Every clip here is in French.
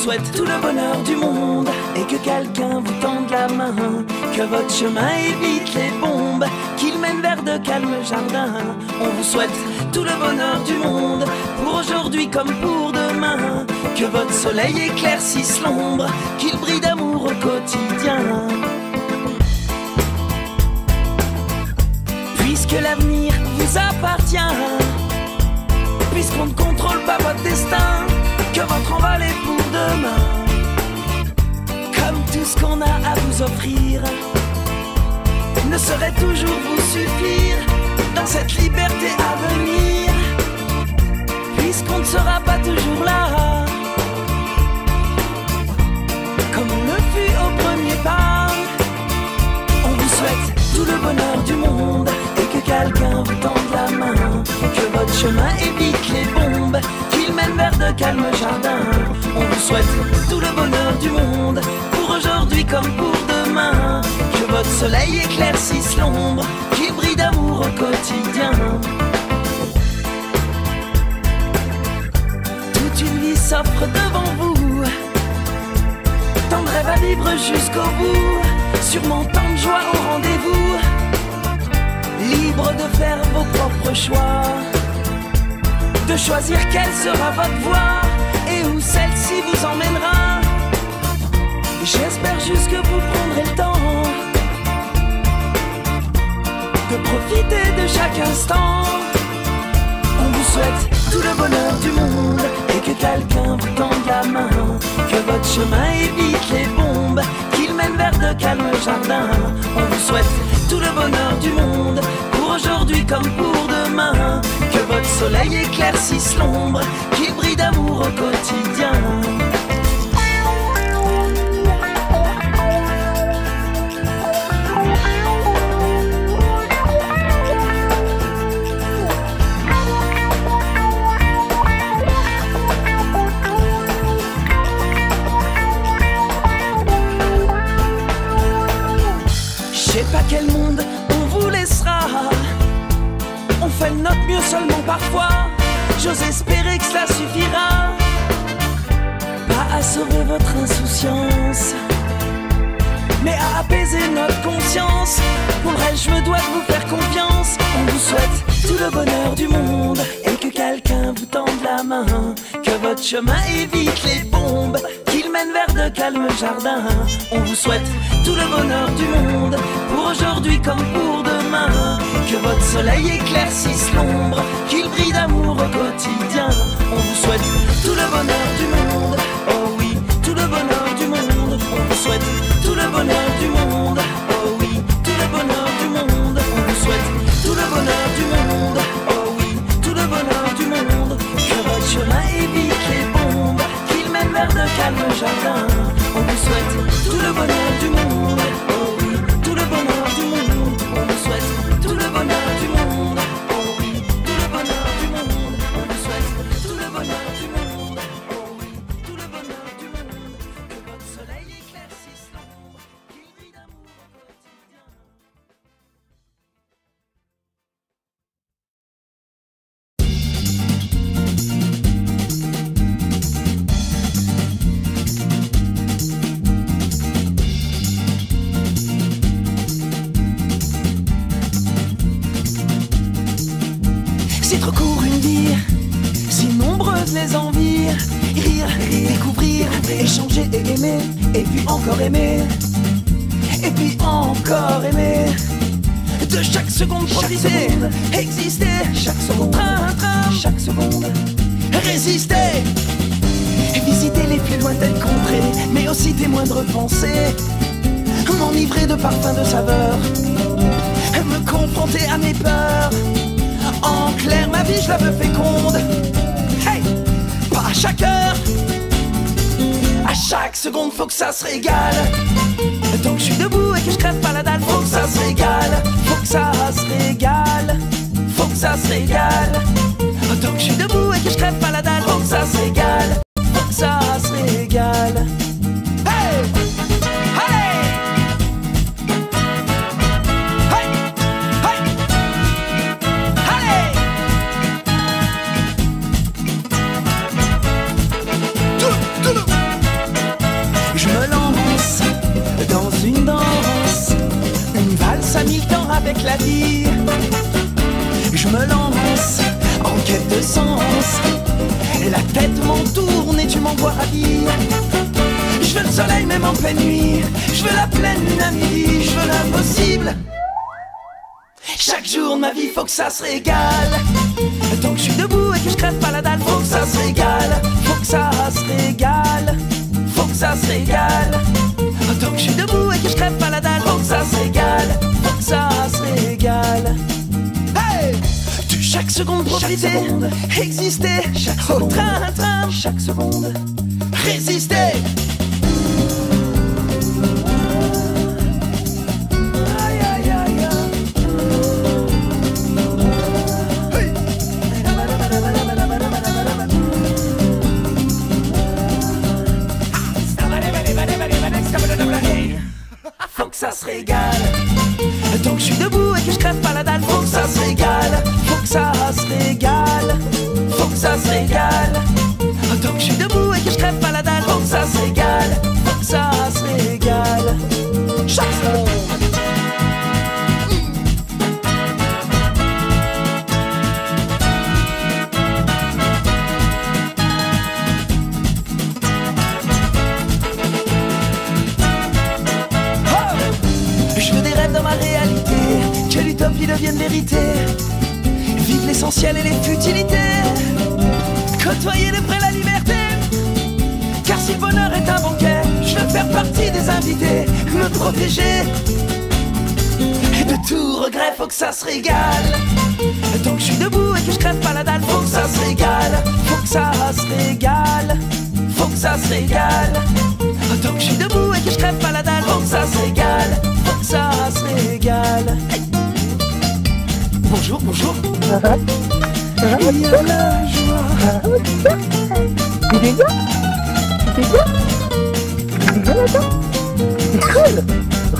souhaite tout le bonheur du monde et que quelqu'un vous tende la main, que votre chemin évite les bombes, qu'il mène vers de calmes jardins. On vous souhaite tout le bonheur du monde, pour aujourd'hui comme pour demain, que votre soleil éclaircisse l'ombre, qu'il brille d'amour au quotidien. Puisque l'avenir vous appartient, puisqu'on ne contrôle pas votre destin, que votre envol est pour demain. Comme tout ce qu'on a à vous offrir ne saurait toujours vous suffire dans cette liberté à venir, puisqu'on ne sera pas toujours là comme on le fut au premier pas. On vous souhaite tout le bonheur du monde et que quelqu'un vous tende la main, que votre chemin évite les bombes, qu'il mène vers de calmes jardins. On vous souhaite tout le bonheur du monde, pour aujourd'hui comme pour demain, que votre soleil éclaircisse l'ombre, qu'il brille d'amour au quotidien. Toute une vie s'offre devant vous, tant de rêves à vivre jusqu'au bout, sûrement tant de joie au rendez-vous, libre de faire vos propres choix, de choisir quelle sera votre voie et où celle-ci vous emmènera. J'espère juste que vous prendrez le temps de profiter de chaque instant. On vous souhaite tout le bonheur du monde et que quelqu'un vous tende la main, que votre chemin évite les bombes, qu'il mène vers de calmes jardins. On vous souhaite tout le bonheur du monde, pour aujourd'hui comme pour demain, que votre soleil éclaircisse l'ombre, qu'il brille d'amour au quotidien. Je sais pas quel monde on vous laissera, on fait de notre mieux seulement parfois. J'ose espérer que cela suffira, pas à sauver votre insouciance, mais à apaiser notre conscience. Pour le reste, je me dois de vous faire confiance. On vous souhaite tout le bonheur du monde et que quelqu'un vous tende la main, que votre chemin évite les bombes, qu'il mène vers de calmes jardins. On vous souhaite tout le bonheur du monde, pour aujourd'hui comme pour demain, que votre soleil éclaircisse l'ombre, qu'il brille d'amour au quotidien. On vous souhaite tout le bonheur du monde, oh oui, tout le bonheur du monde. On vous souhaite tout le bonheur du monde, oh oui, tout le bonheur du monde. On vous souhaite tout le bonheur du monde, oh oui, tout le bonheur du monde, que votre chemin évite les bombes, qu'il mène vers de calmes jardins. On vous souhaite tout le bonheur du monde, oh oui, tout le bonheur du monde. On vous souhaite tout le bonheur du monde, oh oui, tout le bonheur du monde. On vous souhaite tout le bonheur du monde, oh oui, tout le bonheur du monde, que votre soleil éclaircisse l'ombre, qu'il brille d'amour au quotidien. C'est trop court une vie, si nombreuses les envies, rire, découvrir, échanger et aimer, et puis encore aimer, et puis encore aimer. De chaque seconde profiter, exister, chaque seconde, train, chaque seconde, résister, visiter les plus lointaines contrées, mais aussi tes moindres pensées, m'enivrer de parfums de saveurs, me confronter à mes peurs. En clair, ma vie, je la veux féconde. Hey, pas à chaque heure, à chaque seconde, faut que ça se régale. Tant que je suis debout et que je crève pas la dalle, faut que ça se régale. Faut que ça se régale. Faut que ça se régale. Tant que je suis debout et que je crève pas la dalle, faut que ça se régale. Faut que ça se régale. Hey, allez. danse à 1000 temps avec la vie. Je me lance en quête de sens, la tête m'en tourne et tu m'envoies ravi. Je veux le soleil même en pleine nuit, je veux la pleine lune à midi, je veux l'impossible. Chaque jour de ma vie faut que ça se régale. Tant que je suis debout et que je crève pas la dalle, faut que ça se régale. Faut que ça se régale. Faut que ça se régale. Tant que je suis debout et que je crève pas la dalle, faut que ça se régale. Faut que ça se régale. Hey! De chaque seconde profiter, exister, au train, chaque seconde, résister. Faut que ça se régale. Tant que je suis debout et que je crève pas la dalle, faut que ça se régale. Faut que ça se régale. Faut que ça se régale. Tant que je suis debout et que je crève pas la dalle, faut que ça se régale. Faut que ça se régale. Chaque seconde. Dans ma réalité, que l'utopie devienne vérité. Vive l'essentiel et les futilités. Côtoyer de près la liberté. Car si le bonheur est un banquet, je veux faire partie des invités, me protéger. Et de tout regret, faut que ça se régale. Tant que je suis debout et que je crève pas la dalle, faut que ça se régale. Faut que ça se régale. Faut que ça se régale. Tant que je suis debout et que je crève pas la dalle, faut que ça se régale. Faut que ça se régale. Hey. Bonjour, bonjour. Ça va? Ça va, Il y a la joie. Tu fais bien? Tu fais bien? Tu fais bien là-dedans? C'est cool!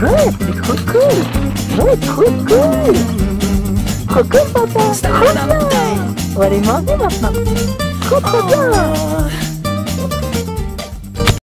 Ouais, c'est trop cool! Ouais, trop cool! Trop cool, papa! Trop bien! On va aller manger maintenant! Trop bien!